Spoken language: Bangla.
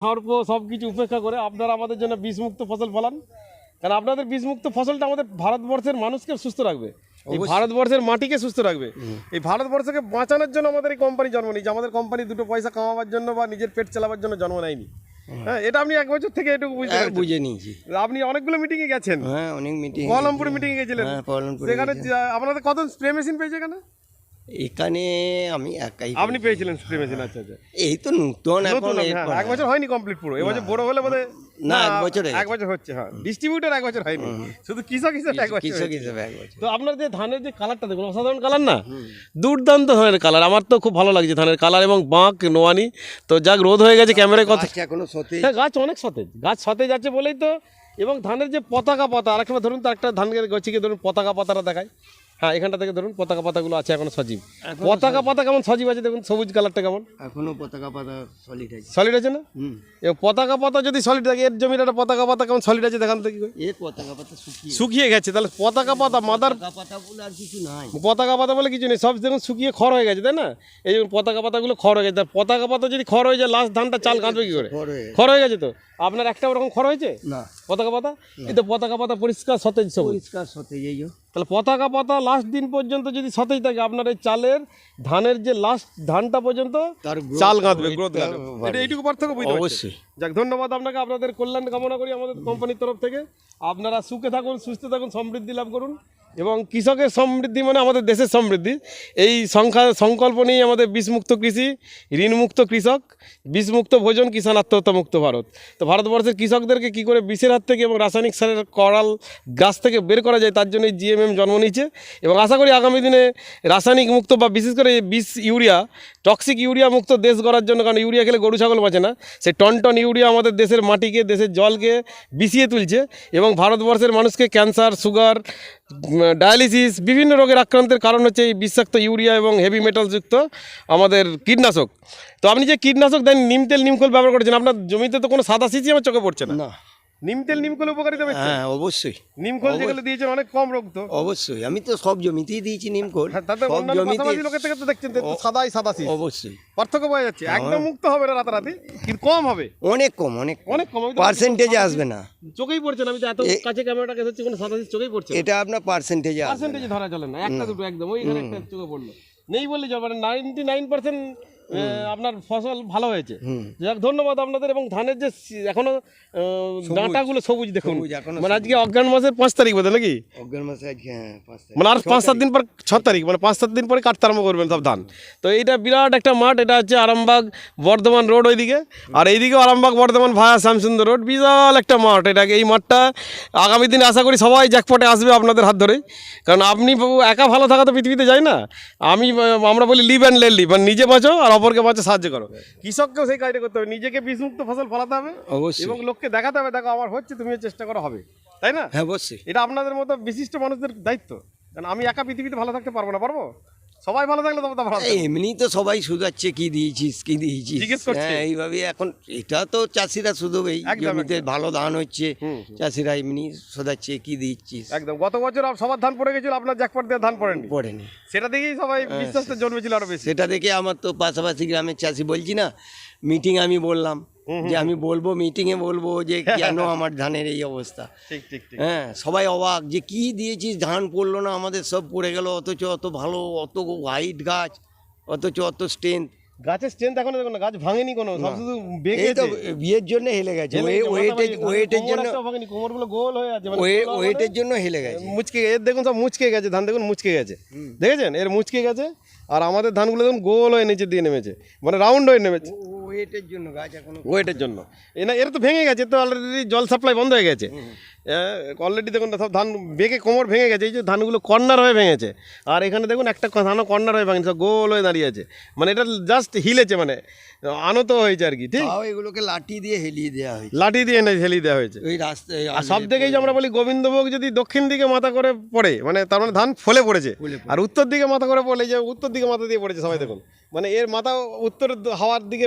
অল্প সব কিছু উপেক্ষা করে আপনারা আমাদের জন্য বিষমুক্ত ফসল ফলান, কারণ আপনাদের বিষমুক্ত ফসলটা আমাদের ভারতবর্ষের মানুষকে সুস্থ রাখবে, এই ভারতবর্ষের মাটিকে সুস্থ রাখবে। এই ভারতবর্ষকে বাঁচানোর জন্য আমাদের এই কোম্পানি জন্ম নিয়েছে। আমাদের কোম্পানি দুটো পয়সা কামাবার জন্য বা নিজের পেট চালাবার জন্য জন্ম নেয়নি। হ্যাঁ, এটা আপনি 1 বছর থেকে একটু বুঝে নিয়েছি। আপনি অনেকগুলো মিটিংয়ে গেছেন। হ্যাঁ, অনেক মিটিং, কলমপুর মিটিংয়ে গেছিলেন। সেখানে আপনাদের কত স্প্রে মেশিন পেয়েছে এখানে? আমি একাই। আপনি পেয়েছিলেন স্প্রে মেশিন? আচ্ছা আচ্ছা, এই তো নতুন এখন, 1 বছর হয়নি কমপ্লিট পুরো। এবছর বড় হলে বোধহয় না, 1 বছর হচ্ছে। হ্যাঁ, ডিস্ট্রিবিউটর 1 বছর হয়নি, শুধু কৃষক হিসেবে 1 বছর। কৃষক হিসেবে 1 বছর। তো আপনার যে ধানের যে কালারটা দেখুন, অসাধারণ কালার না, দুর্দান্ত ধানের কালার। আমার তো খুব ভালো লাগছে ধানের কালার এবং বাঁক নোয়ানি। তো যাক, রোদ হয়ে গেছে ক্যামেরায় কথা, এখনো সতেজ। হ্যাঁ, গাছ অনেক সতেজ, গাছ সতেজ আছে বলেই তো। এবং ধানের যে পতাকা পাতা, আরেকটা ধরুন, তো একটা ধানের গছিকে ধরুন পতাকা পাতাটা দেখায়। হ্যাঁ, এখানটা থেকে ধরুন পতাকা পাতাগুলো আছে এখনো সজীব। পতাকা পাতা কেমন সজীব আছে দেখুন, সবুজ কালারটা কেমন এখনো পতাকা পাতা সলিড আছে। সলিড আছে না? এবং পতাকা পাতা যদি সলিড থাকে, এর জমিটা পতাকা পাতা কেমন সলিড আছে দেখান তো। কি এর পতাকা পাতা শুকিয়ে গেছে, তাহলে পতাকা পাতা মাদার পাতা বলে আর কিছু নাই। পতাকা পাতা বলে কিছু নেই, সব দেখুন শুকিয়ে খড় হয়ে গেছে, তাই না? এই যেমন পতাকা পাতাগুলো খড় হয়ে গেছে। পতাকা পাতা যদি খড় হয়ে যায়, লাস্ট ধানটা চাল কাঁদবে কি করে? খড় হয়ে গেছে। তো আপনার একটা ওরকম খড় হয়েছে না পতাকা পাতা? এই তো পতাকা পাতা পরিষ্কার সতেজ, পরিষ্কার সতেজ। এই তাহলে পতাকা পাতা লাস্ট দিন পর্যন্ত যদি সতেজ থাকে, আপনার এই চালের ধানের যে লাস্ট ধানটা পর্যন্ত চাল কাঁদবে, গ্রোথ কাঁদবে। এটা এইটুকু পার্থক্য বুঝতে অবশ্যই। যাক, ধন্যবাদ আপনাকে। আপনাদের কল্যাণ কামনা করি আমাদের কোম্পানির তরফ থেকে। আপনারা সুখে থাকুন, সুস্থ থাকুন, সমৃদ্ধি লাভ করুন। এবং কৃষকের সমৃদ্ধি মানে আমাদের দেশের সমৃদ্ধি। এই সংকল্প নিয়ে আমাদের বিষমুক্ত কৃষি, ঋণমুক্ত কৃষক, বিষমুক্ত ভোজন, কিষাণ আত্মহত্যামুক্ত ভারত। তো ভারতবর্ষের কৃষকদেরকে কী করে বিষের হাত থেকে এবং রাসায়নিক সারের করাল গাছ থেকে বের করা যায়, তার জন্য জিএমএম জন্ম নিয়েছে। এবং আশা করি আগামী দিনে রাসায়নিক মুক্ত বা বিশেষ করে বিষ ইউরিয়া, টক্সিক ইউরিয়া মুক্ত দেশ গড়ার জন্য, কারণ ইউরিয়া খেলে গরু ছাগল বাঁচে না, সেই টন ইউরিয়া আমাদের দেশের মাটিকে, দেশের জলকে বিষিয়ে তুলছে এবং ভারতবর্ষের মানুষকে ক্যান্সার, সুগার, ডায়ালিসিস, বিভিন্ন রোগের আক্রান্তের কারণ হচ্ছে এই বিষাক্ত ইউরিয়া এবং হেভি মেটালযুক্ত আমাদের কীটনাশক। তো আপনি যে কীটনাশক দেন, নিম তেল, নিমখোল ব্যবহার করেছেন, আপনার জমিতে তো কোনো সাদা সিসি আমার চোখে পড়ছে না। নিম তেল, নিমখোল উপকারিতা পেয়েছে? হ্যাঁ, অবশ্যই। নিমখোল যেগুলো দিয়েছেন অনেক কম রোগ তো। অবশ্যই, আমি তো সব জমিতেই দিয়েছি নিমখোল। তাতে অন্যান্য লোকের থেকে তো দেখছেন সাদাই সাদা সিস। অবশ্যই পার্থক্য পাওয়া যাচ্ছে। একদম মুক্ত হবে না রাতারাতি, কিন্তু কম হবে, অনেক কম, অনেক কম। পার্সেন্টেজে আসবে না, চোখেই পড়ছে না। আমি তো এত কাছে ক্যামেরাটাকে ধরছি, কোনো সাদা সিস চোখেই পড়ছে। এটা আপনার পার্সেন্টেজে ধরা চলে না, একটা দুটো একদম ওইখানে একটা চোখে পড়লো, নেই বললে যাবে না। 99% আপনার ফসল ভালো হয়েছে। যাক, ধন্যবাদ আপনাদের। এবং ধানের যে এখনো ডাঁটাগুলো সবুজ দেখুন, মানে আজকে অজ্ঞান মাসের 5 তারিখ বোধ নাকি? অজ্ঞান মাসে আজকে, হ্যাঁ, 5 তারিখ, মানে আর 5-7 দিন পর 6 তারিখ, মানে 5-7 দিন পরে কাটতে আরম্ভ করবেন সব ধান। তো এইটা বিরাট একটা মাঠ, এটা হচ্ছে আরামবাগ বর্ধমান রোড ওইদিকে, আর এইদিকে আরামবাগ বর্ধমান ভায়া শ্যামসুন্দর রোড, বিশাল একটা মাঠ। এটাকে এই মাঠটা আগামী দিনে আশা করি সবাই জ্যাকপটে আসবে আপনাদের হাত ধরেই, কারণ আপনি একা ভালো থাকা তো পৃথিবীতে যায় না। আমরা বলি লিভ অ্যান্ড লেট লিভ, মানে নিজে বাঁচো আর অপরকে বাঁচো, সাহায্য করো। কৃষককেও সেই কাজটা করতে হবে, নিজেকে বিষমুক্ত ফসল ফলাতে হবে এবং লোককে দেখাতে হবে, দেখো আমার হচ্ছে, তুমিও চেষ্টা করা হবে, তাই না? হ্যাঁ, অবশ্যই। এটা আপনাদের মতো বিশিষ্ট মানুষদের দায়িত্ব, কারণ আমি একা পৃথিবীতে ভালো থাকতে পারবো না। পারবো? সবাই ভালো থাকলে তবে ভালো। এমনি তো সবাই শুধাচ্ছে কি দিয়েছিস, হ্যাঁ, এইভাবে। এখন এটা তো চাষিরা শুধু এই জমিতে ভালো ধান হচ্ছে, চাষিরা এমনি শোধাচ্ছে কি দিচ্ছিস। একদম, গত বছর সবার ধান পড়ে গেছিল, আপনার জ্যাকপট দিয়ে ধান পড়েনি। সেটা দেখেই সবাই বিশ্বাসটা জন্মেছিল আরো বেশি। সেটা দেখে আমার তো পাশাপাশি গ্রামের চাষি, বলছি না, মিটিং আমি বললাম যে আমি বলবো, মিটিংয়ে বলবো যে কেন আমার ধানের এই অবস্থা। ঠিক। হ্যাঁ, সবাই অবাক যে কি দিয়েছিস, ধান পড়লো না, আমাদের সব পড়ে গেল, অথচ অত ভালো, অত হাইট গাছ, অথচ অত স্ট্রেংথ। গাছের স্ট্রেংথ এখন দেখুন না, গাছ ভাঙেনি কোনো, সব শুধু এই তো বিয়ের জন্য হেলে গেছে, ওয়েটের জন্য, কোমরগুলো গোল হয়ে আছে, ওয়েটের জন্য হেলে গেছে, মুচকে। এর দেখুন সব মুচকে গেছে, ধান দেখুন মুচকে গেছে, দেখেছেন? এর মুচকে গেছে, আর আমাদের ধানগুলো দেখুন গোল হয়ে নিচে দিয়ে নেমেছে, মানে রাউন্ড হয়ে নেমেছে। ওয়েটের জন্য গাছ এখন, ওয়েটের জন্য এর তো ভেঙে গেছে, তো অলরেডি জল সাপ্লাই বন্ধ হয়ে গেছে অলরেডি। দেখুন সব ধান বেঁকে কোমর ভেঙে গেছে, এই যে ধানগুলো কর্নার হয়ে ভেঙেছে, আর এখানে দেখুন একটা ধানও কর্নার হয়ে ভাঙছে, সব গোল হয়ে দাঁড়িয়ে আছে, মানে এটা জাস্ট হিলেছে, মানে আনত হয়েছে আর কি। ঠিক, এগুলোকে লাঠি দিয়ে হেলিয়ে দেওয়া হয়েছে, লাঠি দিয়ে হেলিয়ে দেওয়া হয়েছে ওই রাস্তায়। আর সব দিকেই যে আমরা বলি গোবিন্দভোগ যদি দক্ষিণ দিকে মাথা করে পড়ে, মানে তার মানে ধান ফলে পড়েছে, আর উত্তর দিকে মাথা করে পড়লে যে উত্তর দিকে মাথা দিয়ে পড়েছে, সবাই দেখুন, মানে এর মাথা উত্তরের হাওয়ার দিকে